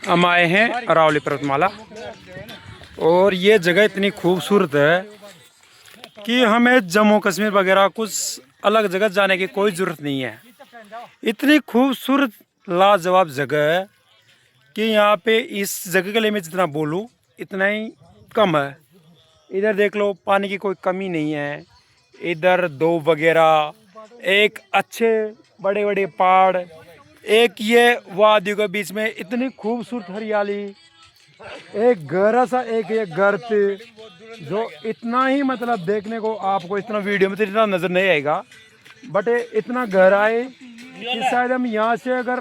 हम आए हैं अरावली पर्वतमाला और ये जगह इतनी खूबसूरत है कि हमें जम्मू कश्मीर वगैरह कुछ अलग जगह जाने की कोई ज़रूरत नहीं है। इतनी खूबसूरत लाजवाब जगह है कि यहाँ पे इस जगह के लिए मैं जितना बोलूँ इतना ही कम है। इधर देख लो, पानी की कोई कमी नहीं है। इधर दो वगैरह, एक अच्छे बड़े बड़े पहाड़, एक ये वादियों के बीच में इतनी खूबसूरत हरियाली, एक गहरा सा एक ये गर्त जो इतना ही मतलब देखने को आपको इतना वीडियो में तो इतना नज़र नहीं आएगा, बट इतना गहरा है कि शायद हम यहाँ से अगर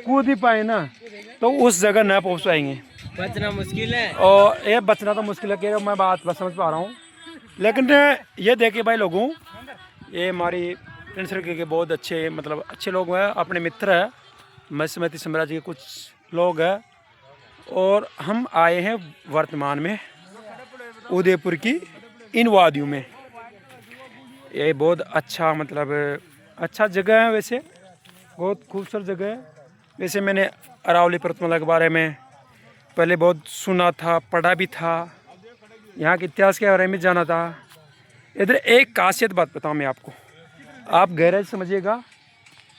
कूद ही पाए ना तो उस जगह न पहुँच पाएंगे। बचना मुश्किल है और ये बचना तो मुश्किल है कि मैं बात बस समझ पा रहा हूँ। लेकिन ये देखिए भाई लोगों, ये हमारी फ्रेंड सर्कल के बहुत अच्छे मतलब अच्छे लोग हैं, अपने मित्र हैं, मत्स्यमती साम्राज्य के कुछ लोग हैं। और हम आए हैं वर्तमान में उदयपुर की इन वादियों में। ये बहुत अच्छा मतलब अच्छा जगह है, वैसे बहुत खूबसूरत जगह है। वैसे मैंने अरावली पर्वतमाला के बारे में पहले बहुत सुना था, पढ़ा भी था, यहाँ के इतिहास के बारे में जाना था। इधर एक खासियत बात बताऊँ मैं आपको, आप गहराई समझिएगा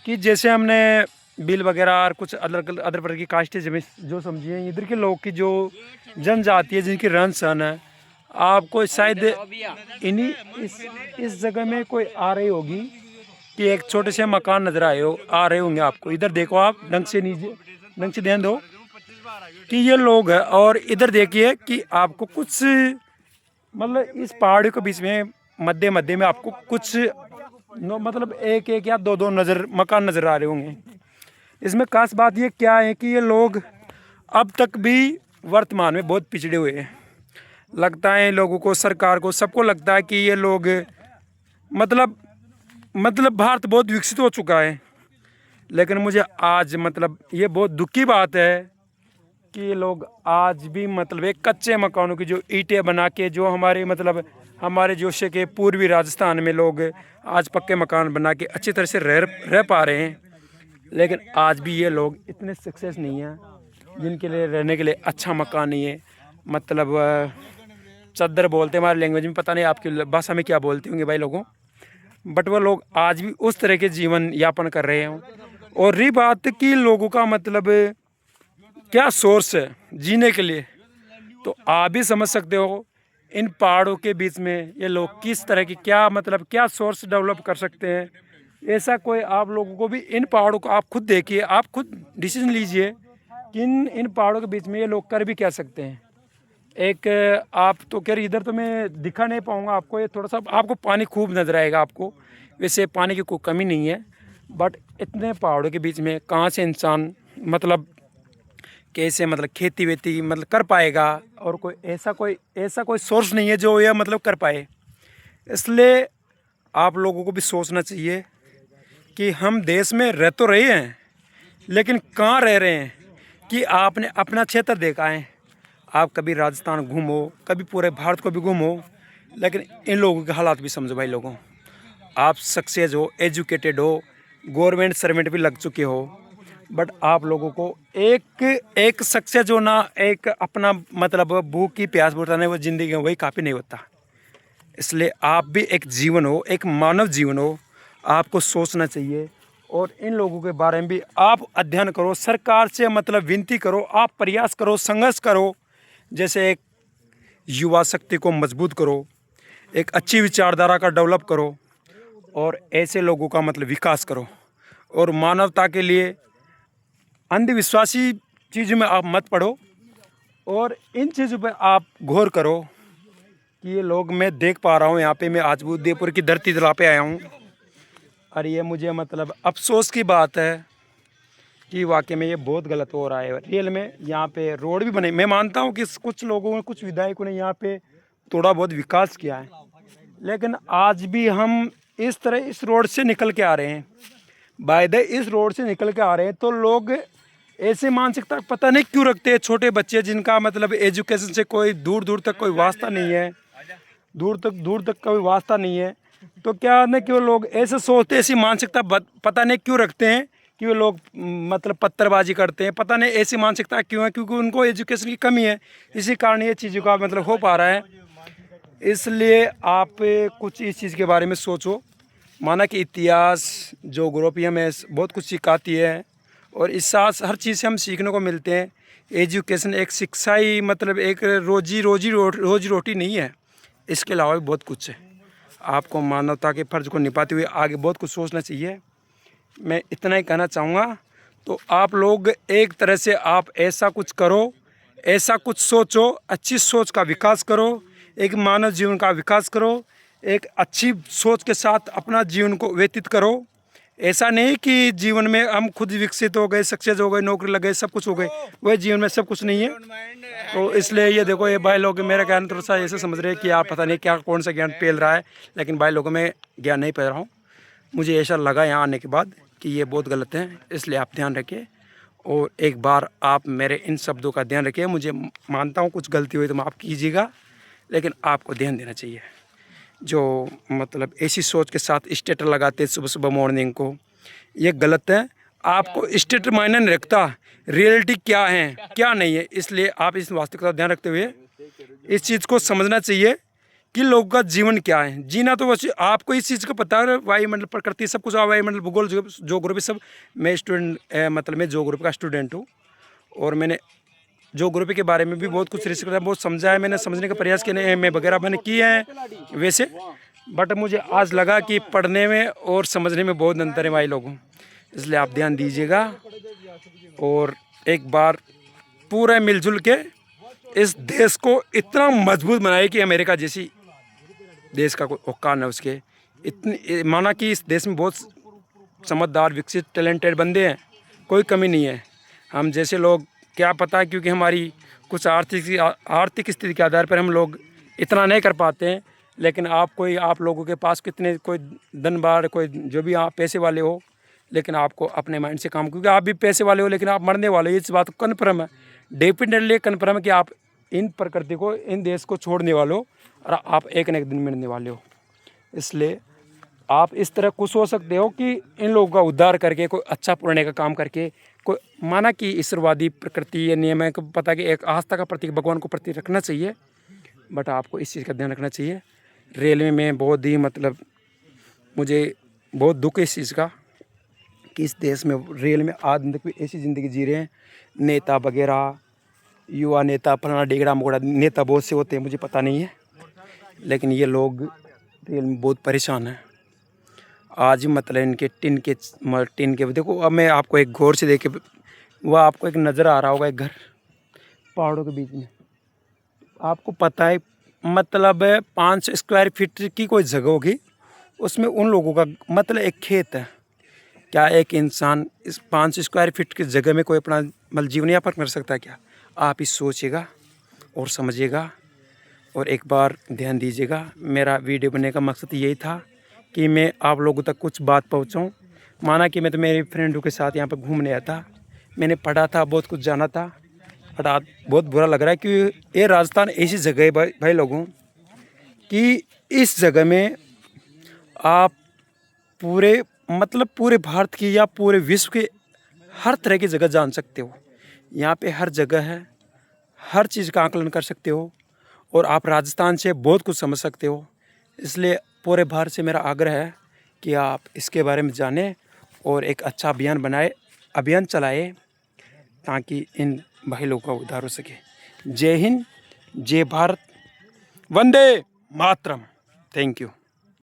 कि जैसे हमने बिल वगैरह और कुछ अदर प्रकार की कास्टें जो समझिए, इधर के लोग की जो जनजाति है, जिनकी रहन सहन है, आपको शायद इन्हीं इस जगह में कोई आ रही होगी कि एक छोटे से मकान नज़र आ रहे होंगे आपको। इधर देखो, आप ढंग से ध्यान दो कि ये लोग है। और इधर देखिए कि आपको कुछ मतलब इस पहाड़ियों के बीच में मध्य में आपको कुछ मतलब एक या दो मकान नज़र आ रहे होंगे। इसमें खास बात ये क्या है कि ये लोग अब तक भी वर्तमान में बहुत पिछड़े हुए हैं। लगता है लोगों को, सरकार को, सबको लगता है कि ये लोग मतलब भारत बहुत विकसित हो चुका है। लेकिन मुझे आज मतलब ये बहुत दुख की बात है कि ये लोग आज भी मतलब एक कच्चे मकानों की जो ईंटें बना के, जो हमारे मतलब हमारे जोशे के पूर्वी राजस्थान में लोग आज पक्के मकान बना के अच्छी तरह से रह पा रहे हैं। लेकिन आज भी ये लोग इतने सक्सेस नहीं हैं जिनके लिए रहने के लिए अच्छा मकान नहीं है। मतलब चद्दर बोलते हैं हमारे लैंग्वेज में, पता नहीं आपकी भाषा में क्या बोलते होंगे भाई लोगों, बट वो लोग आज भी उस तरह के जीवन यापन कर रहे हैं। और रही बात कि लोगों का मतलब क्या सोर्स है जीने के लिए, तो आप भी समझ सकते हो इन पहाड़ों के बीच में ये लोग किस तरह की क्या सोर्स डेवलप कर सकते हैं। ऐसा कोई आप लोगों को भी इन पहाड़ों को आप खुद देखिए, आप खुद डिसीजन लीजिए कि इन पहाड़ों के बीच में ये लोग कर भी क्या सकते हैं। एक आप तो कह रही, इधर तो मैं दिखा नहीं पाऊँगा आपको, ये थोड़ा सा आपको पानी खूब नज़र आएगा आपको। वैसे पानी की कोई कमी नहीं है, बट इतने पहाड़ों के बीच में कहाँ से इंसान मतलब कैसे मतलब खेती वेती मतलब कर पाएगा। और कोई ऐसा कोई सोर्स नहीं है जो यह मतलब कर पाए। इसलिए आप लोगों को भी सोचना चाहिए कि हम देश में रह तो रहे हैं, लेकिन कहाँ रह रहे हैं कि आपने अपना क्षेत्र देखा है। आप कभी राजस्थान घूमो, कभी पूरे भारत को भी घूमो, लेकिन इन लोगों के हालात भी समझो भाई लोगों। आप सक्सेस हो, एजुकेटेड हो, गवर्नमेंट सर्वेंट भी लग चुके हो, बट आप लोगों को एक सक्सेस हो ना, एक अपना मतलब भूख की प्यास बुझाने वो ज़िंदगी में वही काफ़ी नहीं होता। इसलिए आप भी एक जीवन हो, एक मानव जीवन हो, आपको सोचना चाहिए। और इन लोगों के बारे में भी आप अध्ययन करो, सरकार से मतलब विनती करो, आप प्रयास करो, संघर्ष करो। जैसे एक युवा शक्ति को मजबूत करो, एक अच्छी विचारधारा का डेवलप करो, और ऐसे लोगों का मतलब विकास करो। और मानवता के लिए अंधविश्वासी चीज़ों में आप मत पड़ो, और इन चीज़ों पर आप गौर करो कि ये लोग मैं देख पा रहा हूँ। यहाँ पे मैं आज उदयपुर की धरती तला पे आया हूँ, और ये मुझे मतलब अफसोस की बात है कि वाकई में ये बहुत गलत हो रहा है। रियल में यहाँ पे रोड भी बने, मैं मानता हूँ कि कुछ लोगों ने, कुछ विधायकों ने यहाँ पे थोड़ा बहुत विकास किया है, लेकिन आज भी हम इस तरह इस रोड से निकल के आ रहे हैं। बाय द इस रोड से निकल के आ रहे हैं तो लोग ऐसे मानसिकता पता नहीं क्यों रखते हैं। छोटे बच्चे जिनका मतलब एजुकेशन से कोई दूर तक कोई वास्ता नहीं है, दूर तक कोई वास्ता नहीं है, तो क्या न क्यों लोग ऐसे सोचते, ऐसी मानसिकता पता नहीं क्यों रखते हैं कि वो लोग मतलब पत्थरबाजी करते हैं, पता नहीं ऐसी मानसिकता क्यों है, क्योंकि उनको एजुकेशन की कमी है, इसी कारण ये चीज़ों का मतलब हो पा रहा है। इसलिए आप कुछ इस चीज़ के बारे में सोचो। माना कि इतिहास ज्योग्राफी हमें बहुत कुछ सिखाती है और इस साथ हर चीज़ से हम सीखने को मिलते हैं। एजुकेशन एक शिक्षा ही मतलब एक रोजी रोटी नहीं है, इसके अलावा भी बहुत कुछ है। आपको मानवता के फर्ज को निभाते हुए आगे बहुत कुछ सोचना चाहिए। मैं इतना ही कहना चाहूँगा। तो आप लोग एक तरह से आप ऐसा कुछ करो, ऐसा कुछ सोचो, अच्छी सोच का विकास करो, एक मानव जीवन का विकास करो, एक अच्छी सोच के साथ अपना जीवन को व्यतीत करो। ऐसा नहीं कि जीवन में हम खुद विकसित हो गए, सक्सेस हो गए, नौकरी लग गए, सब कुछ हो गए, वह जीवन में सब कुछ नहीं है। तो इसलिए ये देखो, ये भाई लोग मेरा ज्ञान थोड़ा सा ऐसे समझ रहे हैं कि आप पता नहीं क्या कौन सा ज्ञान पेल रहा है, लेकिन भाई लोगों में ज्ञान नहीं पेल रहा हूँ। मुझे ऐसा लगा यहाँ आने के बाद कि ये बहुत गलत है, इसलिए आप ध्यान रखिए और एक बार आप मेरे इन शब्दों का ध्यान रखिए। मुझे मानता हूँ कुछ गलती हुई तो माफ़ कीजिएगा, लेकिन आपको ध्यान देना चाहिए। जो मतलब ऐसी सोच के साथ स्टेटर लगाते सुबह सुबह मॉर्निंग को, ये गलत है। आपको स्टेटर मायने नहीं रखता, रियलिटी क्या है क्या नहीं है। इसलिए आप इस वास्तविकता का ध्यान रखते हुए इस चीज़ को समझना चाहिए कि लोगों का जीवन क्या है। जीना तो वैसे आपको इस चीज़ का पता है, वायुमंडल प्रकृति सब कुछ, वायुमंडल भूगोल ज्योग्राफी सब। मैं स्टूडेंट मतलब मैं ज्योग्राफी का स्टूडेंट हूँ और मैंने ज्योग्राफी के बारे में भी बहुत कुछ रिसर्च करा, बहुत समझा है, मैंने समझने का प्रयास किया मैं वगैरह मैंने किए हैं वैसे। बट मुझे आज लगा कि पढ़ने में और समझने में बहुत अंतर है भाई लोगों। इसलिए आप ध्यान दीजिएगा और एक बार पूरा मिलजुल के इस देश को इतना मजबूत बनाए कि अमेरिका जैसी देश का कोई औकात न उसके। इतनी माना कि इस देश में बहुत समझदार, विकसित, टैलेंटेड बंदे हैं, कोई कमी नहीं है। हम जैसे लोग क्या पता, क्योंकि हमारी कुछ आर्थिक स्थिति के आधार पर हम लोग इतना नहीं कर पाते हैं। लेकिन आप लोगों के पास कितने कोई धनबार, कोई जो भी आप पैसे वाले हो, लेकिन आपको अपने माइंड से काम, क्योंकि आप भी पैसे वाले हो लेकिन आप मरने वाले हो, इस बात को कन्फर्म है, डेफिनेटली कन्फर्म है कि आप इन प्रकृति को, इन देश को छोड़ने वाले हो और आप एक न एक दिन मिलने वाले हो। इसलिए आप इस तरह खुश हो सकते हो कि इन लोगों का उद्धार करके, कोई अच्छा पुण्य का काम करके, कोई माना कि ईश्वरवादी प्रकृति या नियम है को पता कि एक आस्था का प्रतीक भगवान को प्रति रखना चाहिए। बट आपको इस चीज़ का ध्यान रखना चाहिए। रेलवे में बहुत ही मतलब मुझे बहुत दुख है इस चीज़ का कि इस देश में रेल में आज तक भी ऐसी ज़िंदगी जी रहे हैं। नेता वगैरह, युवा नेता, फलाना डेगड़ा मोगड़ा नेता बहुत से होते हैं, मुझे पता नहीं है, लेकिन ये लोग रेल में बहुत परेशान हैं। आज मतलब इनके टिन के देखो। अब मैं आपको एक गौर से देखे, वह आपको एक नज़र आ रहा होगा, एक घर पहाड़ों के बीच में। आपको पता है मतलब 500 स्क्वायर फीट की कोई जगह होगी, उसमें उन लोगों का मतलब एक खेत है। क्या एक इंसान इस 500 स्क्वायर फीट की जगह में कोई अपना मतलब जीवन यापन कर सकता है क्या? आप इस सोचिएगा और समझिएगा और एक बार ध्यान दीजिएगा। मेरा वीडियो बनने का मकसद यही था कि मैं आप लोगों तक कुछ बात पहुंचाऊं। माना कि मैं तो मेरे फ्रेंडों के साथ यहाँ पर घूमने आया था, मैंने पढ़ा था, बहुत कुछ जाना था, बट आज बहुत बुरा लग रहा है कि ये राजस्थान ऐसी जगह है भाई लोगों कि इस जगह में आप पूरे भारत की या पूरे विश्व के हर तरह की जगह जान सकते हो। यहाँ पे हर जगह है, हर चीज़ का आकलन कर सकते हो और आप राजस्थान से बहुत कुछ समझ सकते हो। इसलिए पूरे भारत से मेरा आग्रह है कि आप इसके बारे में जानें और एक अच्छा अभियान चलाए ताकि इन भाई लोगों का उद्धार हो सके। जय हिंद, जय भारत, वंदे मातरम। Thank you.